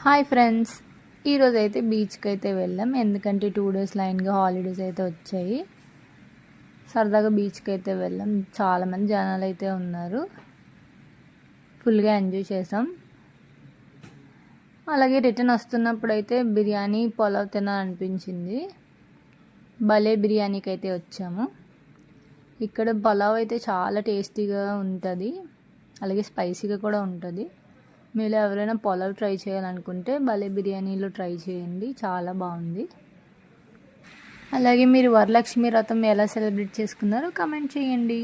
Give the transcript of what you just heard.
Hi friends, ఈరోజు అయితే బీచ్కి అయితే వెళ్ళాం. ఎందుకంటే 2 డేస్ లైన్గా హాలిడేస్ అయితే వచ్చాయి. సరదాగా బీచ్కి అయితే వెళ్ళాం. చాలామంది జనాలు అయితే ఉన్నారు. ఫుల్గా ఎంజాయ్ చేసాం. అలాగే రిటర్న్ వస్తున్నప్పుడు అయితే బిర్యానీ పులావ్ తినాలనిపించింది. భలే బిర్యానీకి అయితే వచ్చాము. ఇక్కడ పులావ్ అయితే చాలా టేస్టీగా ఉంటుంది, అలాగే స్పైసీగా కూడా ఉంటుంది. మీరు ఎవరైనా పులావ్ ట్రై చేయాలనుకుంటే భలే బిర్యానీలో ట్రై చేయండి, చాలా బాగుంది. అలాగే మీరు వరలక్ష్మి వ్రతం ఎలా సెలబ్రేట్ చేసుకున్నారో కమెంట్ చేయండి.